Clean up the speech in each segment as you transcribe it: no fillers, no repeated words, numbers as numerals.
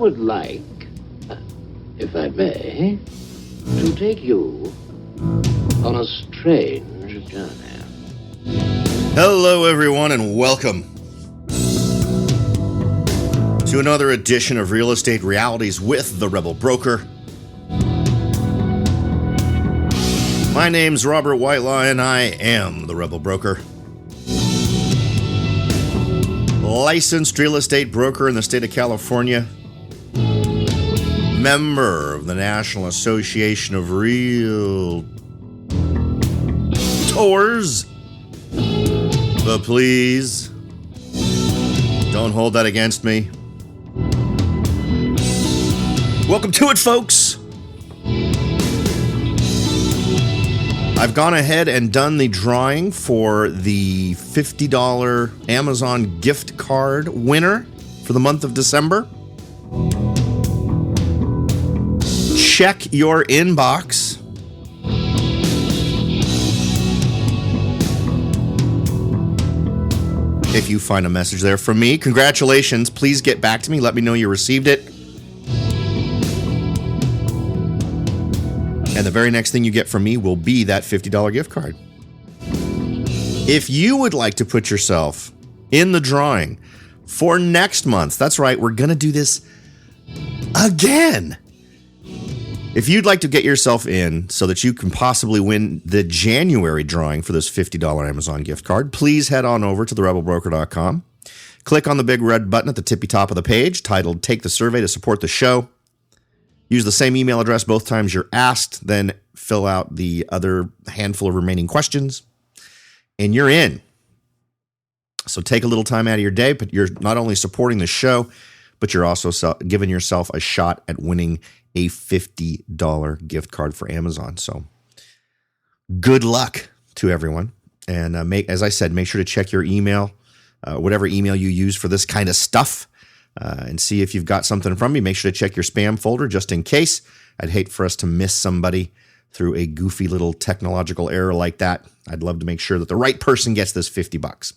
would like, if I may, to take you on a strange journey. Hello, everyone, and welcome to another edition of Real Estate Realities with the Rebel Broker. My name's Robert Whitelaw, and I am the Rebel Broker. Licensed real estate broker in the state of California. Member of the National Association of Realtors. But please, don't hold that against me. Welcome to it, folks. I've gone ahead and done the drawing for the $50 Amazon gift card winner for the month of December. Check your inbox. If you find a message there from me, congratulations. Please get back to me. Let me know you received it. And the very next thing you get from me will be that $50 gift card. If you would like to put yourself in the drawing for next month, that's right, we're going to do this again. If you'd like to get yourself in so that you can possibly win the January drawing for this $50 Amazon gift card, please head on over to therebelbroker.com. Click on the big red button at the tippy top of the page titled Take the Survey to Support the Show. Use the same email address both times you're asked, then fill out the other handful of remaining questions, and you're in. So take a little time out of your day, but you're not only supporting the show, but you're also giving yourself a shot at winning a $50 gift card for Amazon. So good luck to everyone. And as I said, make sure to check your email, whatever email you use for this kind of stuff. And see if you've got something from me. Make sure to check your spam folder just in case. I'd hate for us to miss somebody through a goofy little technological error like that. I'd love to make sure that the right person gets this $50.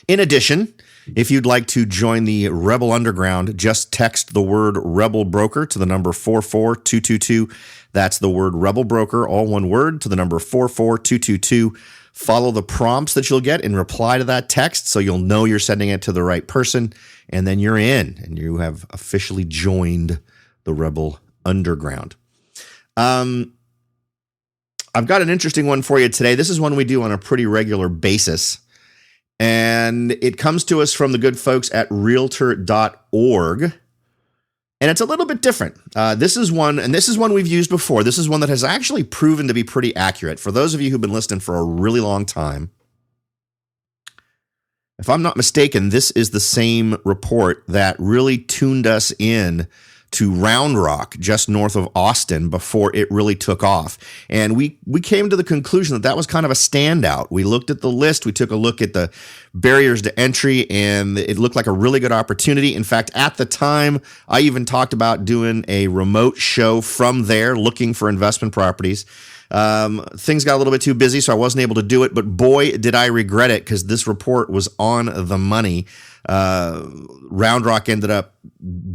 In addition, if you'd like to join the Rebel Underground, just text the word Rebel Broker to the number 44222. That's the word Rebel Broker, all one word, to the number 44222. Follow the prompts that you'll get and reply to that text so you'll know you're sending it to the right person, and then you're in and you have officially joined the Rebel Underground. I've got an interesting one for you today. This is one we do on a pretty regular basis, and it comes to us from the good folks at realtor.org. And it's a little bit different. This is one we've used before. This is one that has actually proven to be pretty accurate. For those of you who've been listening for a really long time, if I'm not mistaken, this is the same report that really tuned us in to Round Rock, just north of Austin, before it really took off. And we came to the conclusion that was kind of a standout. We looked at the list, we took a look at the barriers to entry, and it looked like a really good opportunity. In fact, at the time, I even talked about doing a remote show from there, looking for investment properties. Things got a little bit too busy, so I wasn't able to do it, but boy, did I regret it, because this report was on the money. Round Rock ended up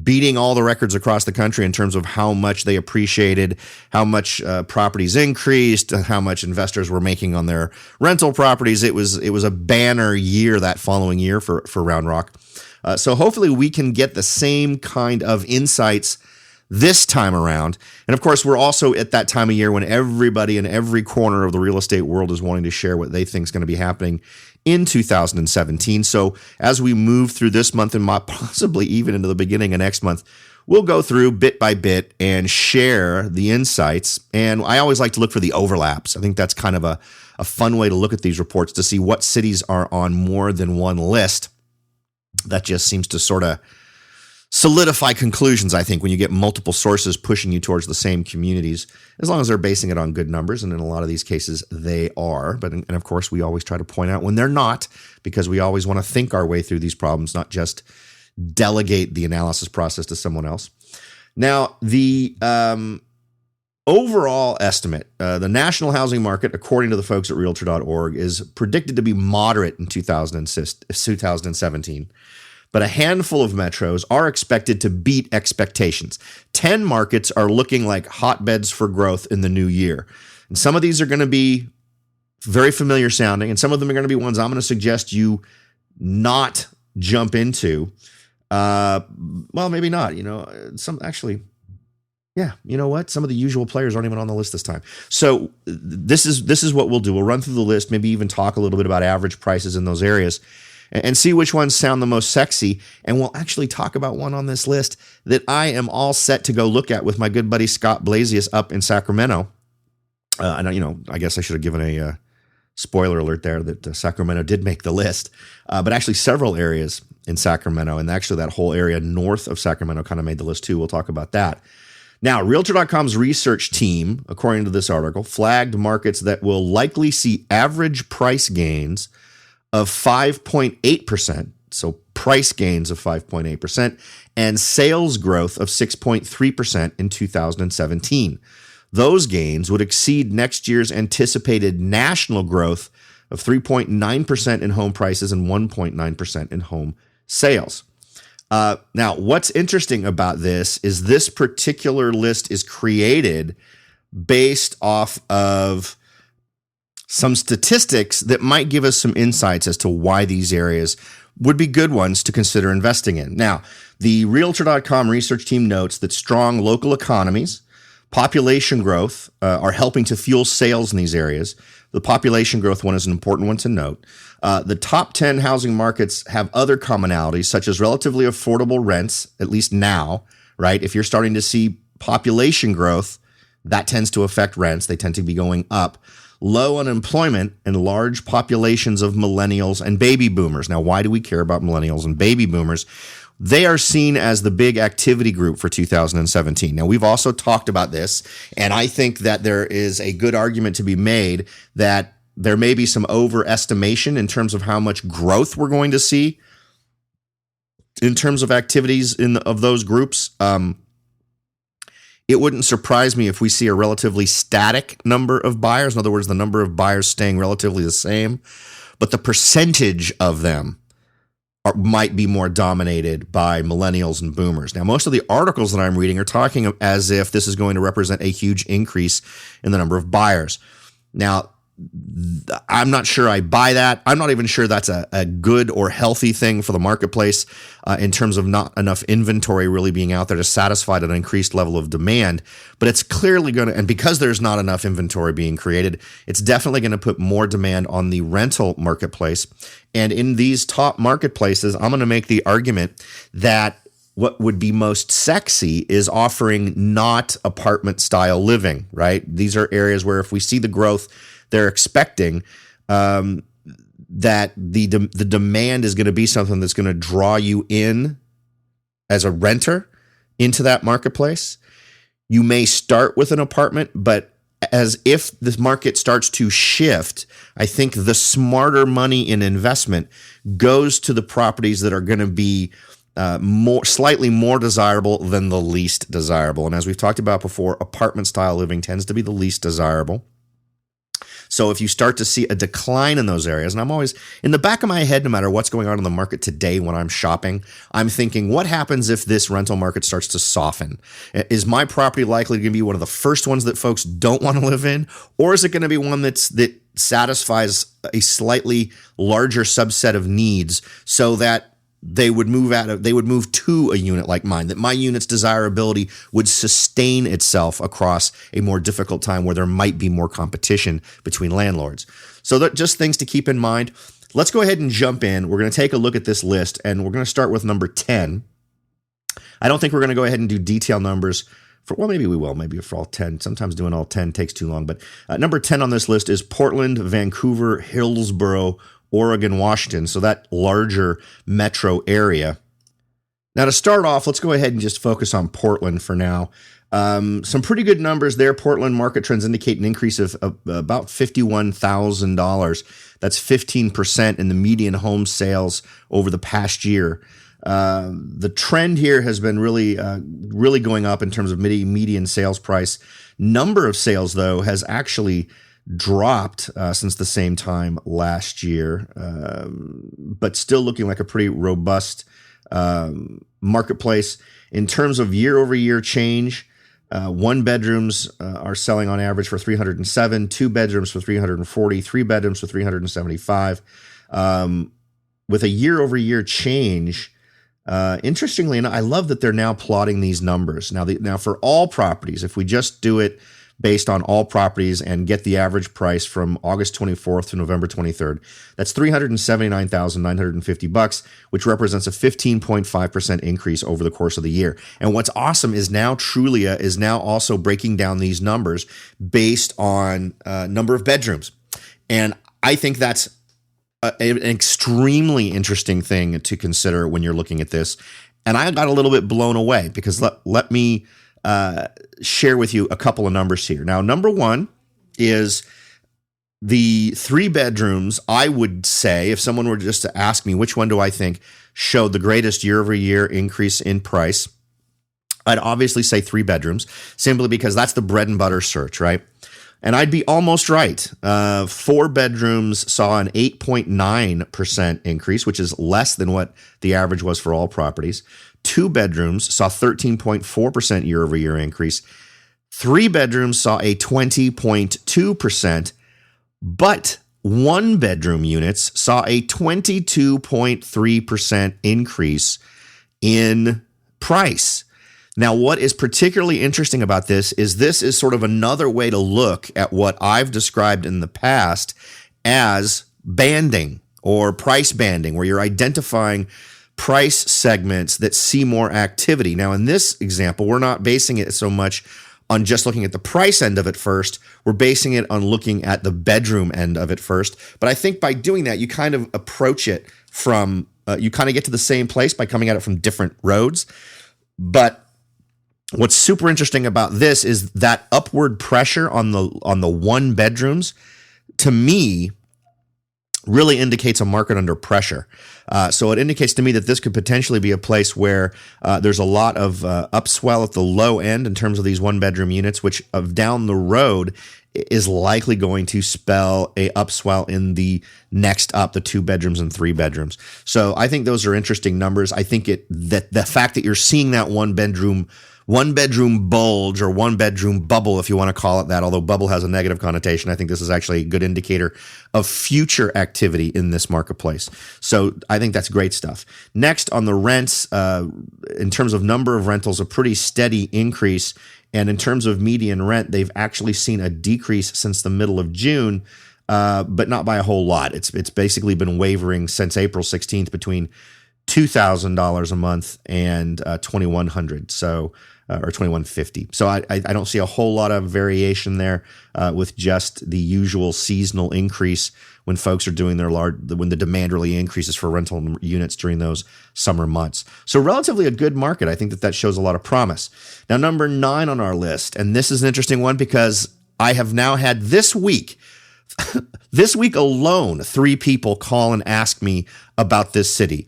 beating all the records across the country in terms of how much they appreciated, how much properties increased, how much investors were making on their rental properties. It was a banner year that following year for Round Rock. So hopefully we can get the same kind of insights this time around. And of course, we're also at that time of year when everybody in every corner of the real estate world is wanting to share what they think is going to be happening in 2017. So as we move through this month and possibly even into the beginning of next month, we'll go through bit by bit and share the insights. And I always like to look for the overlaps. I think that's kind of a fun way to look at these reports, to see what cities are on more than one list. That just seems to sort of solidify conclusions, I think, when you get multiple sources pushing you towards the same communities, as long as they're basing it on good numbers. And in a lot of these cases, they are. And of course, we always try to point out when they're not, because we always want to think our way through these problems, not just delegate the analysis process to someone else. Now, the overall estimate, the national housing market, according to the folks at Realtor.org, is predicted to be moderate in 2017. but a handful of metros are expected to beat expectations. 10 markets are looking like hotbeds for growth in the new year. And some of these are going to be very familiar sounding, and some of them are going to be ones I'm going to suggest you not jump into. Well, maybe not. Some actually, yeah. You know what? Some of the usual players aren't even on the list this time. So this is what we'll do. We'll run through the list, maybe even talk a little bit about average prices in those areas, and see which ones sound the most sexy. And we'll actually talk about one on this list that I am all set to go look at with my good buddy Scott Blasius up in Sacramento. I guess I should have given a spoiler alert there that Sacramento did make the list, but actually several areas in Sacramento, and actually that whole area north of Sacramento kind of made the list too. We'll talk about that. Now, Realtor.com's research team, according to this article, flagged markets that will likely see average price gains of 5.8%, so price gains of 5.8%, and sales growth of 6.3% in 2017. Those gains would exceed next year's anticipated national growth of 3.9% in home prices and 1.9% in home sales. Now, what's interesting about this particular list is created based off of some statistics that might give us some insights as to why these areas would be good ones to consider investing in. Now, the Realtor.com research team notes that strong local economies, population growth are helping to fuel sales in these areas. The population growth one is an important one to note. The top 10 housing markets have other commonalities, such as relatively affordable rents, at least now, right? If you're starting to see population growth, that tends to affect rents. They tend to be going up. Low unemployment and large populations of millennials and baby boomers. Now, why do we care about millennials and baby boomers? They are seen as the big activity group for 2017. Now, we've also talked about this, and I think that there is a good argument to be made that there may be some overestimation in terms of how much growth we're going to see in terms of activities of those groups. It wouldn't surprise me if we see a relatively static number of buyers. In other words, the number of buyers staying relatively the same, but the percentage of them might be more dominated by millennials and boomers. Now, most of the articles that I'm reading are talking as if this is going to represent a huge increase in the number of buyers. Now, I'm not sure I buy that. I'm not even sure that's a good or healthy thing for the marketplace in terms of not enough inventory really being out there to satisfy an increased level of demand. But it's clearly going to, and because there's not enough inventory being created, it's definitely going to put more demand on the rental marketplace. And in these top marketplaces, I'm going to make the argument that what would be most sexy is offering not apartment style living, right? These are areas where if we see the growth they're expecting, that the demand is going to be something that's going to draw you in as a renter into that marketplace. You may start with an apartment, but as if this market starts to shift, I think the smarter money in investment goes to the properties that are going to be slightly more desirable than the least desirable. And as we've talked about before, apartment style living tends to be the least desirable. So if you start to see a decline in those areas, and I'm always in the back of my head, no matter what's going on in the market today when I'm shopping, I'm thinking, what happens if this rental market starts to soften? Is my property likely to be one of the first ones that folks don't want to live in? Or is it going to be one that satisfies a slightly larger subset of needs so that they would move to a unit like mine, that my unit's desirability would sustain itself across a more difficult time where there might be more competition between landlords. So that just things to keep in mind. Let's go ahead and jump in. We're going to take a look at this list, and we're going to start with number 10. I don't think we're going to go ahead and do detail numbers well, maybe we will, maybe for all 10. Sometimes doing all 10 takes too long, but number 10 on this list is Portland, Vancouver, Hillsboro, Oregon, Washington, so that larger metro area. Now, to start off, let's go ahead and just focus on Portland for now. Some pretty good numbers there. Portland market trends indicate an increase of about $51,000. That's 15% in the median home sales over the past year. The trend here has been really going up in terms of median sales price. Number of sales, though, has actually dropped since the same time last year, but still looking like a pretty robust marketplace. In terms of year-over-year change, one bedrooms are selling on average for 307, two bedrooms for 340, three bedrooms for 375. With a year-over-year change, interestingly enough, I love that they're now plotting these numbers. Now for all properties, if we just do it based on all properties and get the average price from August 24th to November 23rd, that's $379,950, which represents a 15.5% increase over the course of the year. And what's awesome is now Trulia is now also breaking down these numbers based on number of bedrooms. And I think that's an extremely interesting thing to consider when you're looking at this. And I got a little bit blown away because let me share with you a couple of numbers here. Now, number one is the three bedrooms. I would say if someone were just to ask me which one do I think showed the greatest year-over-year increase in price, I'd obviously say three bedrooms, simply because that's the bread and butter search, right? And I'd be almost right. Four bedrooms saw an 8.9% increase, which is less than what the average was for all properties. Two bedrooms saw 13.4% year-over-year increase. Three bedrooms saw a 20.2%, but one bedroom units saw a 22.3% increase in price. Now, what is particularly interesting about this is sort of another way to look at what I've described in the past as banding or price banding, where you're identifying price segments that see more activity. Now, in this example, we're not basing it so much on just looking at the price end of it first. We're basing it on looking at the bedroom end of it first. But I think by doing that, you kind of approach it from, you kind of get to the same place by coming at it from different roads. But what's super interesting about this is that upward pressure on the one bedrooms, to me, really indicates a market under pressure. So it indicates to me that this could potentially be a place where there's a lot of upswell at the low end in terms of these one bedroom units, which down the road is likely going to spell a upswell in the next up, the two bedrooms and three bedrooms. So I think those are interesting numbers. I think that the fact that you're seeing that one bedroom bulge or one bedroom bubble, if you want to call it that, although bubble has a negative connotation, I think this is actually a good indicator of future activity in this marketplace. So I think that's great stuff. Next, on the rents, in terms of number of rentals, a pretty steady increase. And in terms of median rent, they've actually seen a decrease since the middle of June, but not by a whole lot. It's basically been wavering since April 16th between $2,000 a month and $2,100. So or $2,150. So I don't see a whole lot of variation there with just the usual seasonal increase when folks are doing when the demand really increases for rental units during those summer months. So relatively a good market. I think that shows a lot of promise. Now, number 9 on our list, and this is an interesting one because I have now had this week alone, 3 people call and ask me about this city,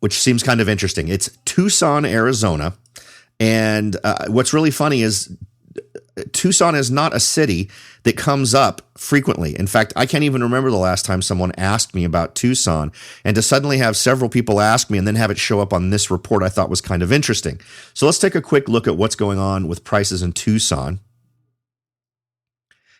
which seems kind of interesting. It's Tucson, Arizona. And what's really funny is Tucson is not a city that comes up frequently. In fact, I can't even remember the last time someone asked me about Tucson. And to suddenly have several people ask me and then have it show up on this report, I thought was kind of interesting. So let's take a quick look at what's going on with prices in Tucson.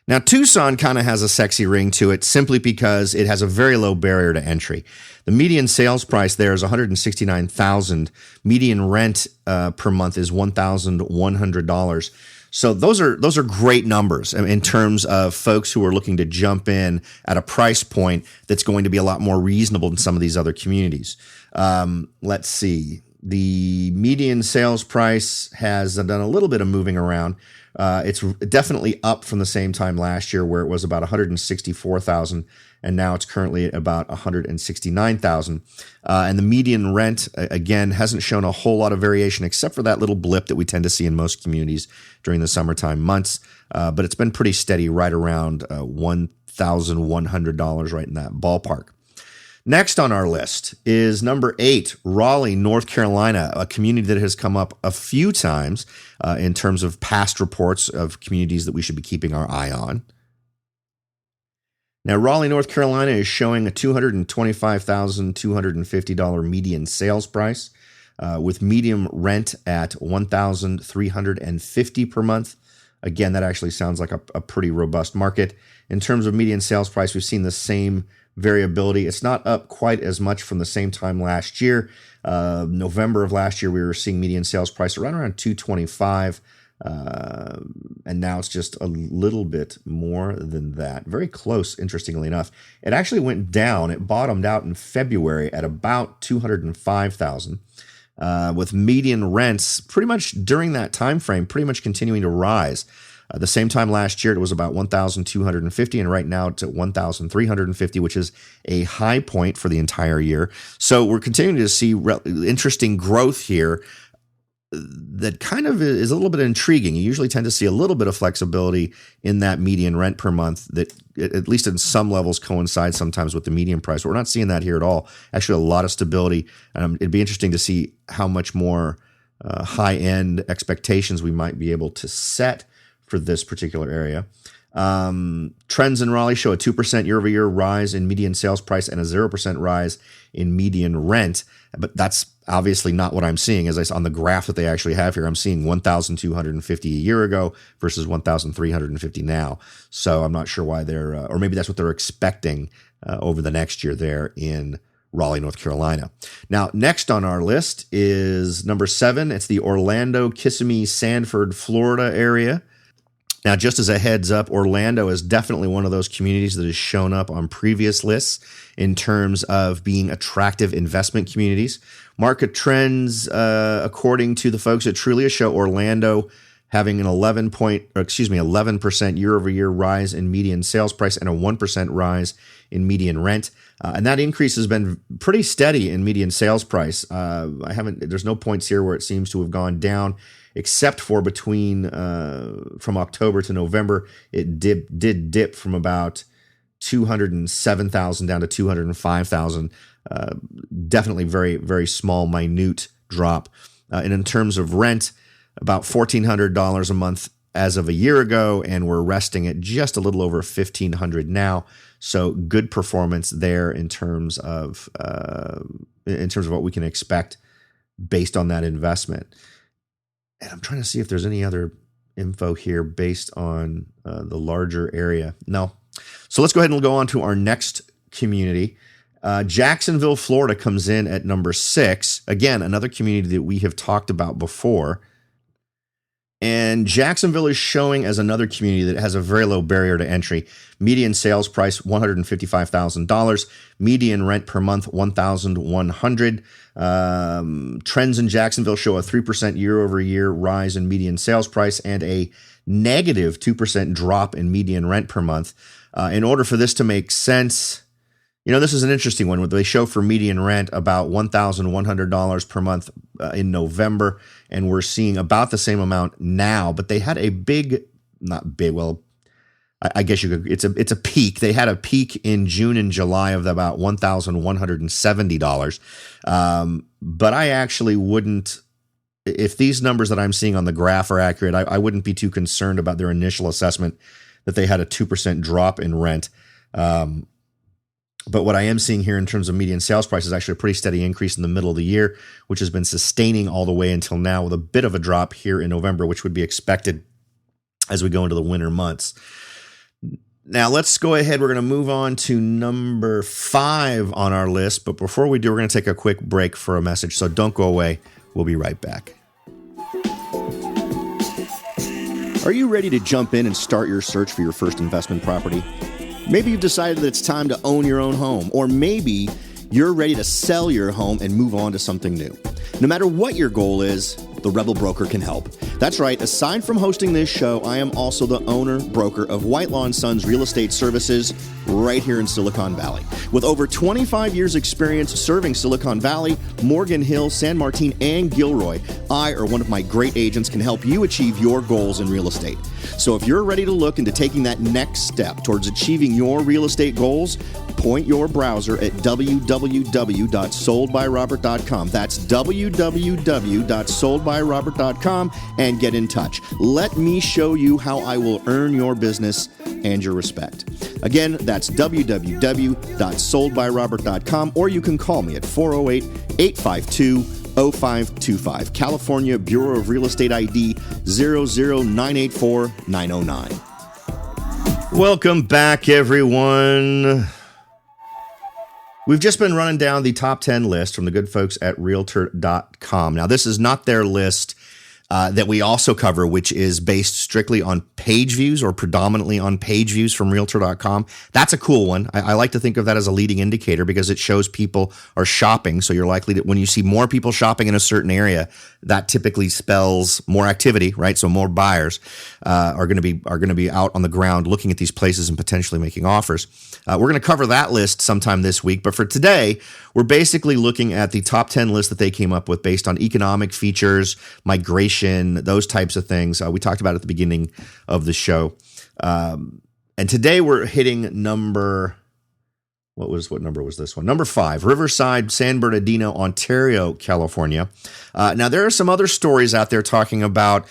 Now, Tucson kind of has a sexy ring to it simply because it has a very low barrier to entry. The median sales price there is $169,000. Median rent per month is $1,100. So those are great numbers in terms of folks who are looking to jump in at a price point that's going to be a lot more reasonable than some of these other communities. Let's see. The median sales price has done a little bit of moving around. It's definitely up from the same time last year where it was about $164,000, and now it's currently at about $169,000. And the median rent, again, hasn't shown a whole lot of variation except for that little blip that we tend to see in most communities during the summertime months. But it's been pretty steady right around $1,100, right in that ballpark. Next on our list is number 8, Raleigh, North Carolina, a community that has come up a few times in terms of past reports of communities that we should be keeping our eye on. Now, Raleigh, North Carolina is showing a $225,250 median sales price, with median rent at $1,350 per month. Again, that actually sounds like a pretty robust market. In terms of median sales price, we've seen the same variability. It's not up quite as much from the same time last year. November of last year, we were seeing median sales price around $225. And now it's just a little bit more than that. Very close, interestingly enough. It actually went down. It bottomed out in February at about $205,000, with median rents pretty much during that time frame pretty much continuing to rise. The same time last year, it was about $1,250, and right now it's at $1,350, which is a high point for the entire year. So we're continuing to see interesting growth here that kind of is a little bit intriguing. You usually tend to see a little bit of flexibility in that median rent per month that, at least in some levels, coincides sometimes with the median price. But we're not seeing that here at all. Actually, a lot of stability. It'd be interesting to see how much more high-end expectations we might be able to set for this particular area. Trends in Raleigh show a 2% year-over-year rise in median sales price and a 0% rise in median rent. But that's obviously not what I'm seeing. As I saw on the graph that they actually have here, I'm seeing $1,250 a year ago versus $1,350 now. So I'm not sure why they're, or maybe that's what they're expecting over the next year there in Raleigh, North Carolina. Now, next on our list is number 7. It's the Orlando, Kissimmee, Sanford, Florida area. Now, just as a heads up, Orlando is definitely one of those communities that has shown up on previous lists in terms of being attractive investment communities. Market trends, according to the folks at Trulia, show Orlando having an 11% year-over-year rise in median sales price and a 1% rise in median rent. And that increase has been pretty steady in median sales price. There's no points here where it seems to have gone down, except for between from October to November, it did dip from about 207,000 down to 205,000. Definitely very, very small, minute drop. And in terms of rent, about $1,400 a month as of a year ago, and we're resting at just a little over $1,500 now. So good performance there in terms of what we can expect based on that investment. And I'm trying to see if there's any other info here based on the larger area. No. So let's go ahead and go on to our next community. Jacksonville, Florida comes in at number 6. Again, another community that we have talked about before. And Jacksonville is showing as another community that has a very low barrier to entry. Median sales price, $155,000. Median rent per month, $1,100. Trends in Jacksonville show a 3% year-over-year rise in median sales price and a negative 2% drop in median rent per month. In order for this to make sense, this is an interesting one. They show for median rent about $1,100 per month in November, and we're seeing about the same amount now. But they had a I guess it's a peak. They had a peak in June and July of about $1,170. But I actually wouldn't, if these numbers that I'm seeing on the graph are accurate, I wouldn't be too concerned about their initial assessment that they had a 2% drop in rent. But what I am seeing here in terms of median sales price is actually a pretty steady increase in the middle of the year, which has been sustaining all the way until now, with a bit of a drop here in November, which would be expected as we go into the winter months. Now, let's go ahead. We're going to move on to number 5 on our list. But before we do, we're going to take a quick break for a message. So don't go away. We'll be right back. Are you ready to jump in and start your search for your first investment property? Maybe you've decided that it's time to own your own home, or maybe you're ready to sell your home and move on to something new. No matter what your goal is, the Rebel Broker can help. That's right, aside from hosting this show, I am also the owner-broker of Whitelaw & Sons Real Estate Services right here in Silicon Valley. With over 25 years experience serving Silicon Valley, Morgan Hill, San Martin, and Gilroy, I or one of my great agents can help you achieve your goals in real estate. So if you're ready to look into taking that next step towards achieving your real estate goals, point your browser at www.soldbyrobert.com. That's www.soldbyrobert.com, and and get in touch. Let me show you how I will earn your business and your respect. Again, that's www.soldbyrobert.com, or you can call me at 408-852-0525. California Bureau of Real Estate ID 00984-909. Welcome back, everyone. We've just been running down the top 10 list from the good folks at Realtor.com. Now, this is not their list that we also cover, which is based strictly on page views or predominantly on page views from Realtor.com. That's a cool one. I like to think of that as a leading indicator because it shows people are shopping. So you're likely to, when you see more people shopping in a certain area, that typically spells more activity, right? So more buyers are going to be out on the ground looking at these places and potentially making offers. We're going to cover that list sometime this week, but for today, we're basically looking at the top 10 list that they came up with based on economic features, migration, those types of things. We talked about it at the beginning of the show. And today we're hitting number, what number was this one? Number 5, Riverside, San Bernardino, Ontario, California. Now, there are some other stories out there talking about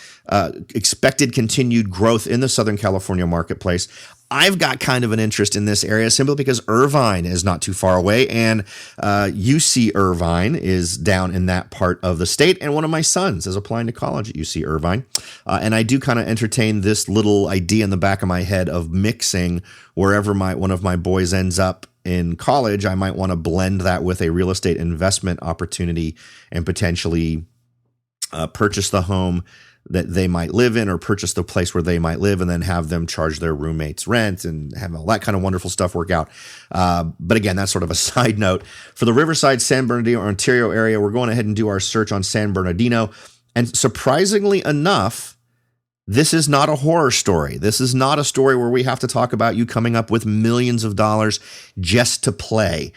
expected continued growth in the Southern California marketplace. I've got kind of an interest in this area simply because Irvine is not too far away, and UC Irvine is down in that part of the state, and one of my sons is applying to college at UC Irvine. And I do kind of entertain this little idea in the back of my head of mixing wherever one of my boys ends up in college. I might want to blend that with a real estate investment opportunity and potentially purchase the home that they might live in, or purchase the place where they might live and then have them charge their roommates rent and have all that kind of wonderful stuff work out. But again, that's sort of a side note. For the Riverside, San Bernardino, Ontario area, we're going ahead and do our search on San Bernardino. And surprisingly enough, this is not a horror story. This is not a story where we have to talk about you coming up with millions of dollars just to play.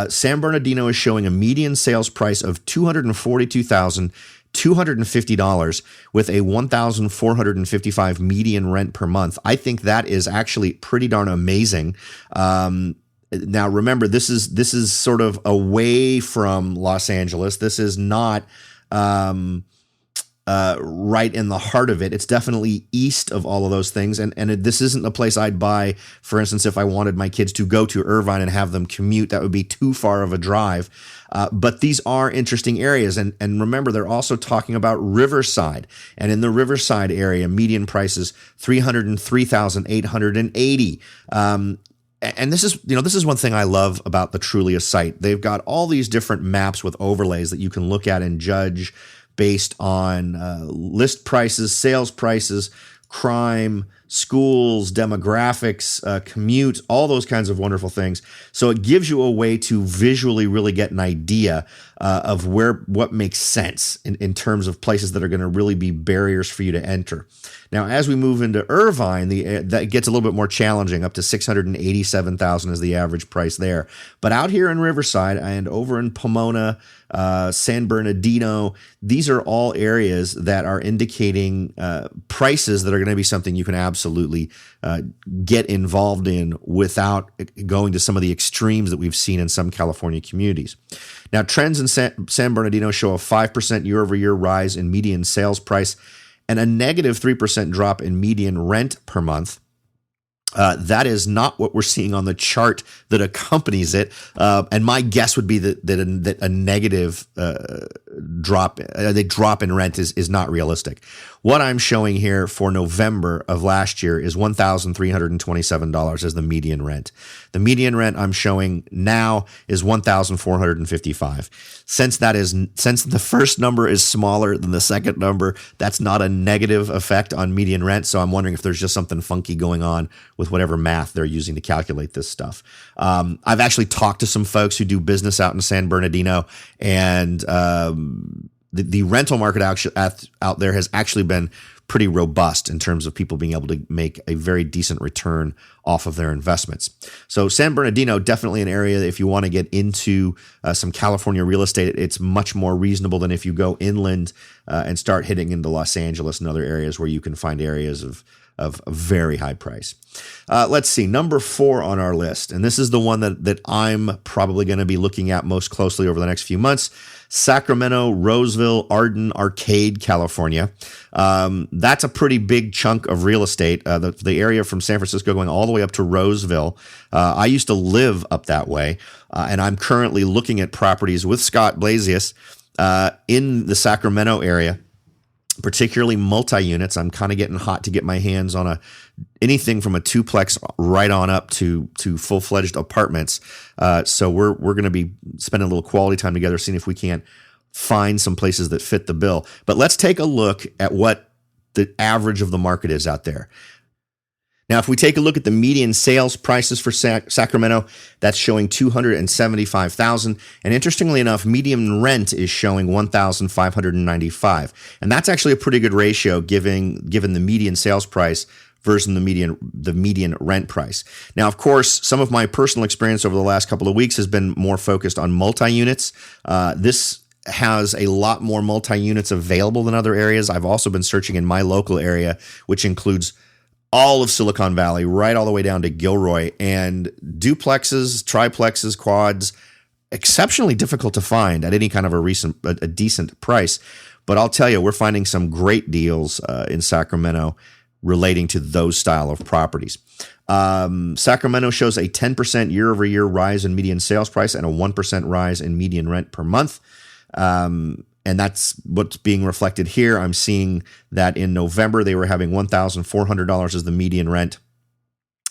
San Bernardino is showing a median sales price of $242,250 with a $1,455 median rent per month. I think that is actually pretty darn amazing. Now, remember, this is sort of away from Los Angeles. This is not right in the heart of it. It's definitely east of all of those things. And this isn't a place I'd buy, for instance, if I wanted my kids to go to Irvine and have them commute. That would be too far of a drive. But these are interesting areas. And remember, they're also talking about Riverside. And in the Riverside area, median prices $303,880. And this is one thing I love about the Trulia site. They've got all these different maps with overlays that you can look at and judge based on list prices, sales prices, crime, schools, demographics, commute, all those kinds of wonderful things. So it gives you a way to visually really get an idea of what makes sense in terms of places that are going to really be barriers for you to enter. Now, as we move into Irvine, that gets a little bit more challenging. Up to $687,000 is the average price there. But out here in Riverside and over in Pomona, San Bernardino, these are all areas that are indicating prices that are going to be something you can absolutely get involved in without going to some of the extremes that we've seen in some California communities. Now, trends in San Bernardino show a 5% year-over-year rise in median sales price and a negative 3% drop in median rent per month. That is not what we're seeing on the chart that accompanies it. And my guess would be that a negative drop in rent is not realistic. What I'm showing here for November of last year is $1,327 as the median rent. The median rent I'm showing now is $1,455. Since the first number is smaller than the second number, that's not a negative effect on median rent. So I'm wondering if there's just something funky going on with whatever math they're using to calculate this stuff. I've actually talked to some folks who do business out in San Bernardino, and the rental market out there has actually been pretty robust in terms of people being able to make a very decent return off of their investments. So San Bernardino, definitely an area that if you want to get into some California real estate, it's much more reasonable than if you go inland and start hitting into Los Angeles and other areas where you can find areas of of a very high price. Let's see, number 4 on our list, and this is the one that I'm probably going to be looking at most closely over the next few months. Sacramento, Roseville, Arden, Arcade, California. That's a pretty big chunk of real estate. The area from San Francisco going all the way up to Roseville. I used to live up that way, and I'm currently looking at properties with Scott Blasius in the Sacramento area, particularly multi-units. I'm kind of getting hot to get my hands on anything from a duplex right on up to full-fledged apartments. So we're going to be spending a little quality time together, seeing if we can't find some places that fit the bill. But let's take a look at what the average of the market is out there. Now, if we take a look at the median sales prices for Sacramento, that's showing $275,000. And interestingly enough, median rent is showing $1,595. And that's actually a pretty good ratio given the median sales price versus the median rent price. Now, of course, some of my personal experience over the last couple of weeks has been more focused on multi-units. This has a lot more multi-units available than other areas. I've also been searching in my local area, which includes all of Silicon Valley, right all the way down to Gilroy, and duplexes, triplexes, quads, exceptionally difficult to find at any kind of a decent price. But I'll tell you, we're finding some great deals in Sacramento relating to those style of properties. Sacramento shows a 10% year-over-year rise in median sales price and a 1% rise in median rent per month. And that's what's being reflected here. I'm seeing that in November, they were having $1,400 as the median rent,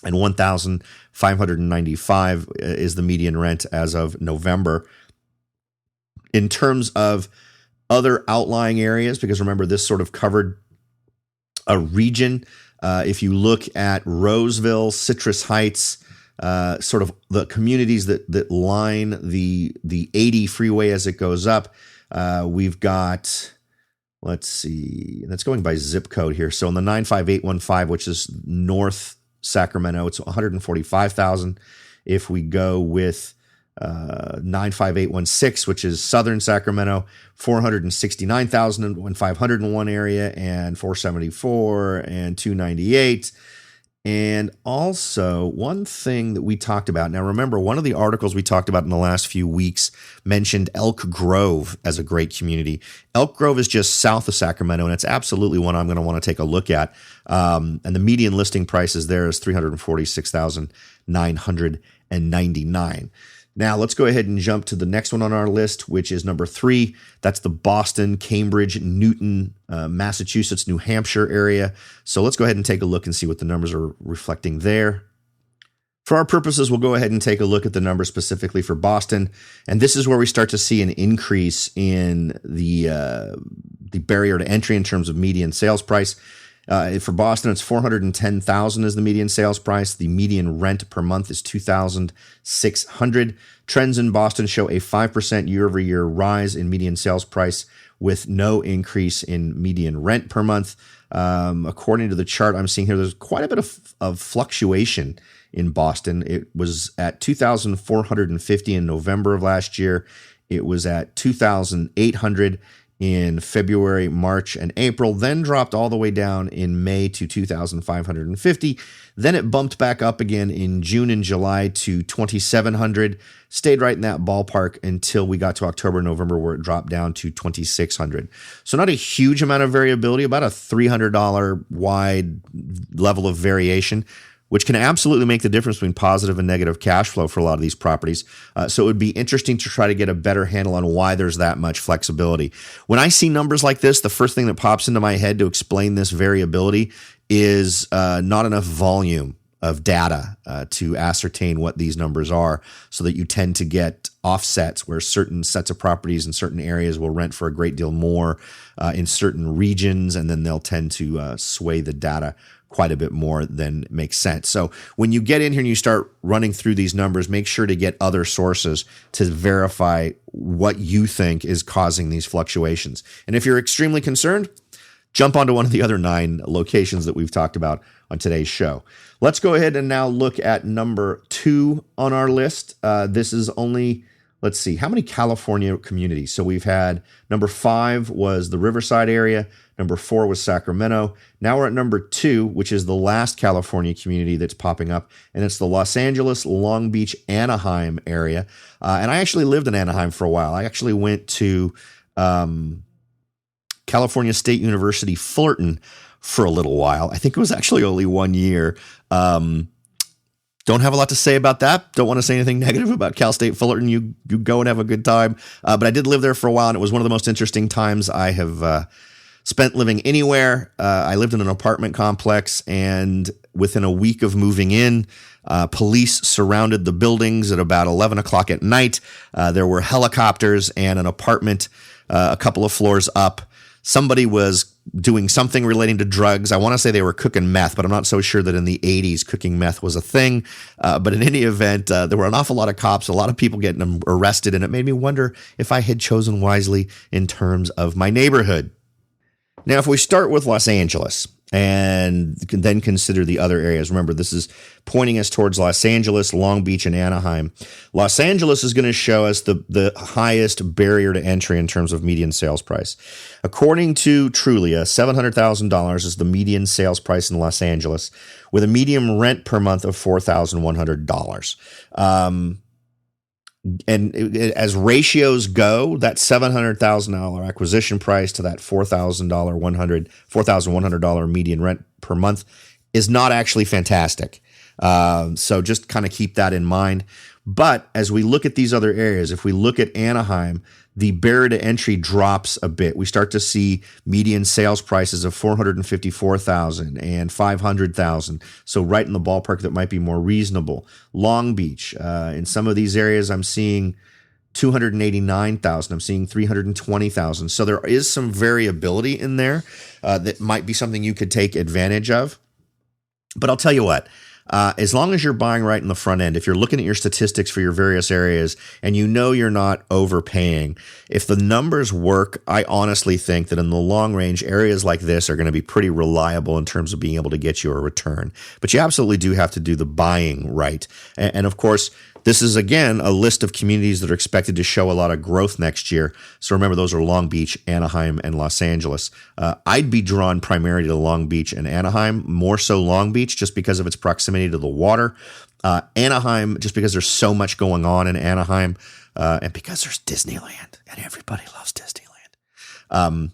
and $1,595 is the median rent as of November. In terms of other outlying areas, because remember, this sort of covered a region. If you look at Roseville, Citrus Heights, sort of the communities that line the 80 freeway as it goes up, we've got, let's see, that's going by zip code here. So in the 95815, which is North Sacramento, it's 145,000. If we go with 95816, which is Southern Sacramento, 469,501 area, and 474 and 298. And also, one thing that we talked about, now remember, one of the articles we talked about in the last few weeks mentioned Elk Grove as a great community. Elk Grove is just south of Sacramento, and it's absolutely one I'm going to want to take a look at. And the median listing prices there is $346,999. Now, let's go ahead and jump to the next one on our list, which is number 3. That's the Boston, Cambridge, Newton, Massachusetts, New Hampshire area. So let's go ahead and take a look and see what the numbers are reflecting there. For our purposes, we'll go ahead and take a look at the numbers specifically for Boston. And this is where we start to see an increase in the barrier to entry in terms of median sales price. For Boston, it's $410,000 is the median sales price. The median rent per month is $2,600. Trends in Boston show a 5% year-over-year rise in median sales price with no increase in median rent per month. According to the chart I'm seeing here, there's quite a bit of fluctuation in Boston. It was at $2,450 in November of last year. It was at $2,800 in February, March, and April, then dropped all the way down in May to $2,550. Then it bumped back up again in June and July to $2,700, stayed right in that ballpark until we got to October, November, where it dropped down to $2,600. So not a huge amount of variability, about a $300 wide level of variation, which can absolutely make the difference between positive and negative cash flow for a lot of these properties. So it would be interesting to try to get a better handle on why there's that much flexibility. When I see numbers like this, the first thing that pops into my head to explain this variability is not enough volume of data to ascertain what these numbers are, so that you tend to get offsets where certain sets of properties in certain areas will rent for a great deal more in certain regions, and then they'll tend to sway the data quite a bit more than makes sense. So when you get in here and you start running through these numbers, make sure to get other sources to verify what you think is causing these fluctuations. And if you're extremely concerned, jump onto one of the other 9 locations that we've talked about on today's show. Let's go ahead and now look at number 2 on our list. This is only, let's see, how many California communities? So we've had number 5 was the Riverside area. Number 4 was Sacramento. Now we're at number 2, which is the last California community that's popping up, and it's the Los Angeles, Long Beach, Anaheim area. And I actually lived in Anaheim for a while. I actually went to California State University, Fullerton for a little while. I think it was actually only 1 year. Don't have a lot to say about that. Don't want to say anything negative about Cal State Fullerton. You go and have a good time. But I did live there for a while, and it was one of the most interesting times I have spent living anywhere. I lived in an apartment complex, and within a week of moving in, police surrounded the buildings at about 11 o'clock at night. There were helicopters and an apartment a couple of floors up. Somebody was doing something relating to drugs. I want to say they were cooking meth, but I'm not so sure that in the 80s cooking meth was a thing. But in any event, there were an awful lot of cops, a lot of people getting them arrested, and it made me wonder if I had chosen wisely in terms of my neighborhood. Now, if we start with Los Angeles and then consider the other areas, remember, this is pointing us towards Los Angeles, Long Beach, and Anaheim. Los Angeles is going to show us the highest barrier to entry in terms of median sales price. According to Trulia, $700,000 is the median sales price in Los Angeles, with a median rent per month of $4,100. And as ratios go, that $700,000 acquisition price to that $4,100 median rent per month is not actually fantastic. So just kind of keep that in mind. But as we look at these other areas, if we look at Anaheim, the barrier to entry drops a bit. We start to see median sales prices of $454,000 and $500,000. So right in the ballpark that might be more reasonable. Long Beach, in some of these areas, I'm seeing $289,000. I'm seeing $320,000. So there is some variability in there that might be something you could take advantage of. But I'll tell you what. As long as you're buying right in the front end, if you're looking at your statistics for your various areas and you know you're not overpaying, if the numbers work, I honestly think that in the long range, areas like this are going to be pretty reliable in terms of being able to get you a return. But you absolutely do have to do the buying right. And of course, this is, again, a list of communities that are expected to show a lot of growth next year. So remember, those are Long Beach, Anaheim, and Los Angeles. I'd be drawn primarily to Long Beach and Anaheim, more so Long Beach just because of its proximity to the water. Anaheim, just because there's so much going on in Anaheim, and because there's Disneyland, and everybody loves Disneyland.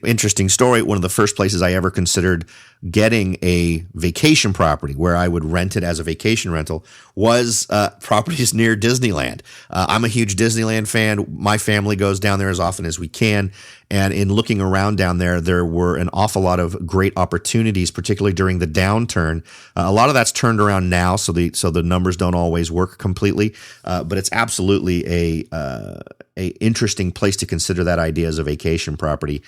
Interesting story. One of the first places I ever considered getting a vacation property where I would rent it as a vacation rental was properties near Disneyland. I'm a huge Disneyland fan. My family goes down there as often as we can. And in looking around down there, there were an awful lot of great opportunities, particularly during the downturn. A lot of that's turned around now, so the numbers don't always work completely. But it's absolutely a interesting place to consider that idea as a vacation property.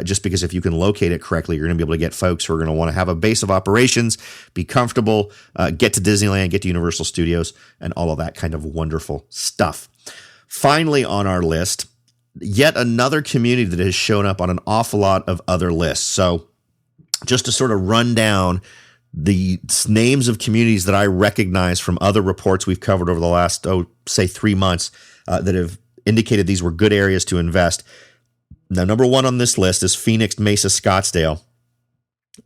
Just because if you can locate it correctly, you're going to be able to get folks who are going to want to have a base of operations, be comfortable, get to Disneyland, get to Universal Studios, and all of that kind of wonderful stuff. Finally on our list, yet another community that has shown up on an awful lot of other lists. So just to sort of run down the names of communities that I recognize from other reports we've covered over the last, say 3 months that have indicated these were good areas to invest. Now, number 1 on this list is Phoenix, Mesa, Scottsdale.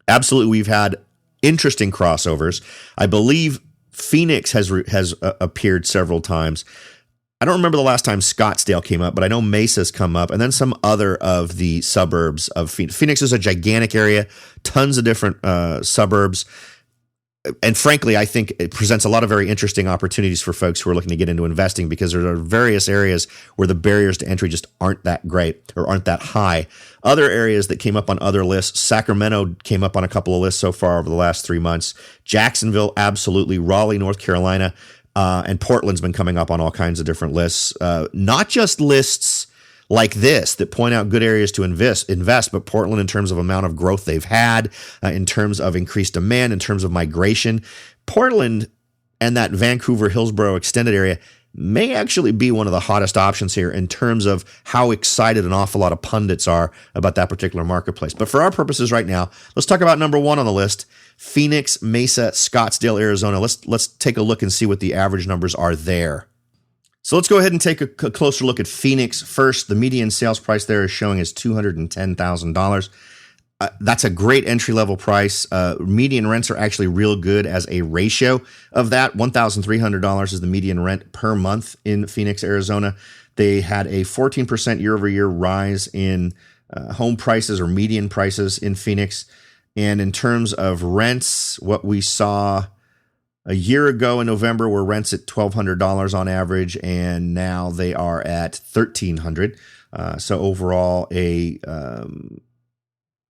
Absolutely, we've had interesting crossovers. I believe Phoenix has appeared several times. I don't remember the last time Scottsdale came up, but I know Mesa's come up, and then some other of the suburbs of Phoenix. Phoenix is a gigantic area, tons of different suburbs. And frankly, I think it presents a lot of very interesting opportunities for folks who are looking to get into investing because there are various areas where the barriers to entry just aren't that great or aren't that high. Other areas that came up on other lists, Sacramento came up on a couple of lists so far over the last 3 months. Jacksonville, absolutely. Raleigh, North Carolina, and Portland's been coming up on all kinds of different lists. Not just lists like this that point out good areas to invest, but Portland in terms of amount of growth they've had, in terms of increased demand, in terms of migration. Portland and that Vancouver, Hillsborough extended area may actually be one of the hottest options here in terms of how excited an awful lot of pundits are about that particular marketplace. But for our purposes right now, let's talk about number 1 on the list, Phoenix, Mesa, Scottsdale, Arizona. Let's take a look and see what the average numbers are there. So let's go ahead and take a closer look at Phoenix first. The median sales price there is showing as $210,000. That's a great entry-level price. Median rents are actually real good as a ratio of that. $1,300 is the median rent per month in Phoenix, Arizona. They had a 14% year-over-year rise in home prices or median prices in Phoenix. And in terms of rents, what we saw a year ago in November were rents at $1,200 on average, and now they are at $1,300. So overall, a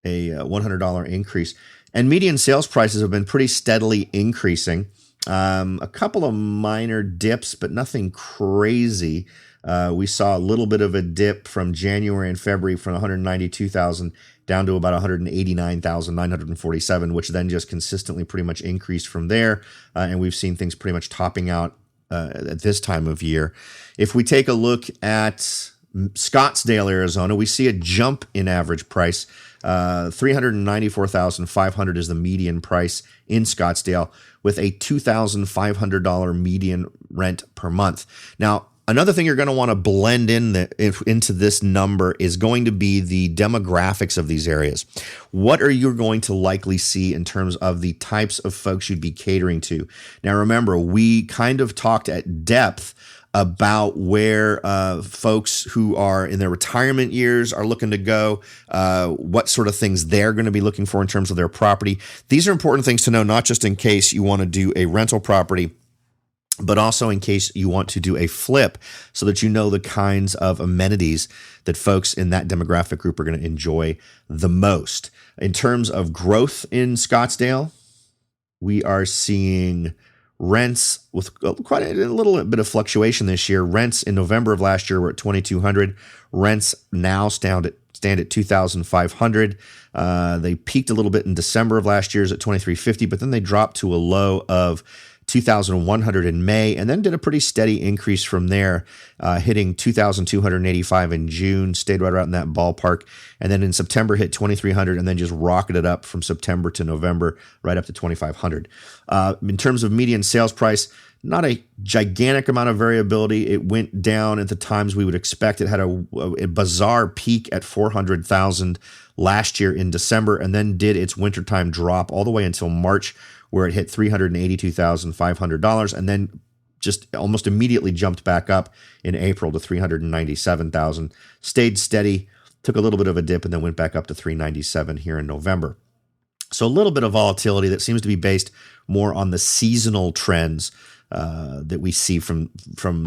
$100 increase. And median sales prices have been pretty steadily increasing. A couple of minor dips, but nothing crazy. We saw a little bit of a dip from January and February from 192,000 down to about 189,947, which then just consistently pretty much increased from there. And we've seen things pretty much topping out at this time of year. If we take a look at Scottsdale, Arizona, we see a jump in average price. $394,500 is the median price in Scottsdale, with a $2,500 median rent per month. Now, another thing you're going to want to blend into this number is going to be the demographics of these areas. What are you going to likely see in terms of the types of folks you'd be catering to? Now, remember, we kind of talked at depth about where folks who are in their retirement years are looking to go, what sort of things they're going to be looking for in terms of their property. These are important things to know, not just in case you want to do a rental property, but also in case you want to do a flip, so that you know the kinds of amenities that folks in that demographic group are going to enjoy the most. In terms of growth in Scottsdale, we are seeing rents with quite a little bit of fluctuation this year. Rents in November of last year were at $2,200. Rents now stand at $2,500. They peaked a little bit in December of last year at $2,350, but then they dropped to a low of $2,100 in May, and then did a pretty steady increase from there, hitting $2,285 in June, stayed right around in that ballpark, and then in September hit $2,300, and then just rocketed up from September to November, right up to $2,500. In terms of median sales price, not a gigantic amount of variability. It went down at the times we would expect. It had a bizarre peak at $400,000 last year in December, and then did its wintertime drop all the way until March, where it hit $382,500, and then just almost immediately jumped back up in April to $397,000. Stayed steady, took a little bit of a dip, and then went back up to $397,000 here in November. So a little bit of volatility that seems to be based more on the seasonal trends that we see from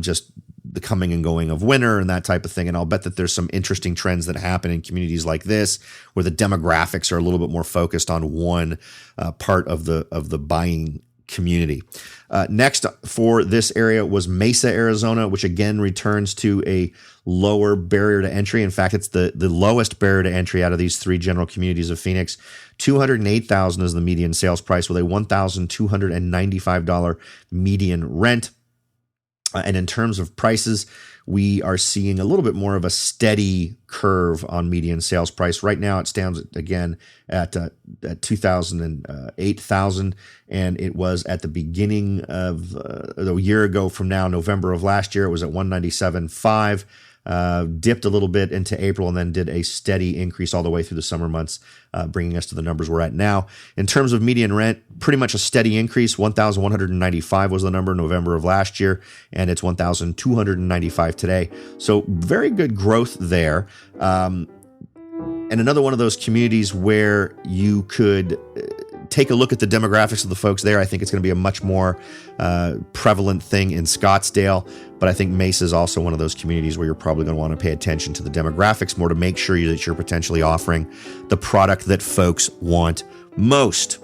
just the coming and going of winter and that type of thing. And I'll bet that there's some interesting trends that happen in communities like this, where the demographics are a little bit more focused on one part of the buying community. Next for this area was Mesa, Arizona, which again returns to a lower barrier to entry. In fact, it's the lowest barrier to entry out of these three general communities of Phoenix. $208,000 is the median sales price, with a $1,295 median rent. And in terms of prices, we are seeing a little bit more of a steady curve on median sales price. Right now, it stands again at $2,008,000, and it was at the beginning of a year ago from now, November of last year, it was at $197,500. Dipped a little bit into April, and then did a steady increase all the way through the summer months, bringing us to the numbers we're at now. In terms of median rent, pretty much a steady increase. $1,195 was the number in November of last year, and it's $1,295 today. So very good growth there. And another one of those communities where you could take a look at the demographics of the folks there. I think it's going to be a much more prevalent thing in Scottsdale, but I think Mesa is also one of those communities where you're probably going to want to pay attention to the demographics more to make sure that you're potentially offering the product that folks want most.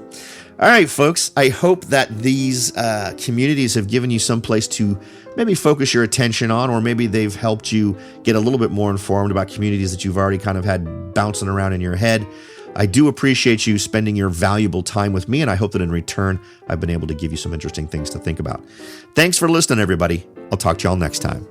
All right, folks, I hope that these communities have given you some place to maybe focus your attention on, or maybe they've helped you get a little bit more informed about communities that you've already kind of had bouncing around in your head. I do appreciate you spending your valuable time with me, and I hope that in return, I've been able to give you some interesting things to think about. Thanks for listening, everybody. I'll talk to y'all next time.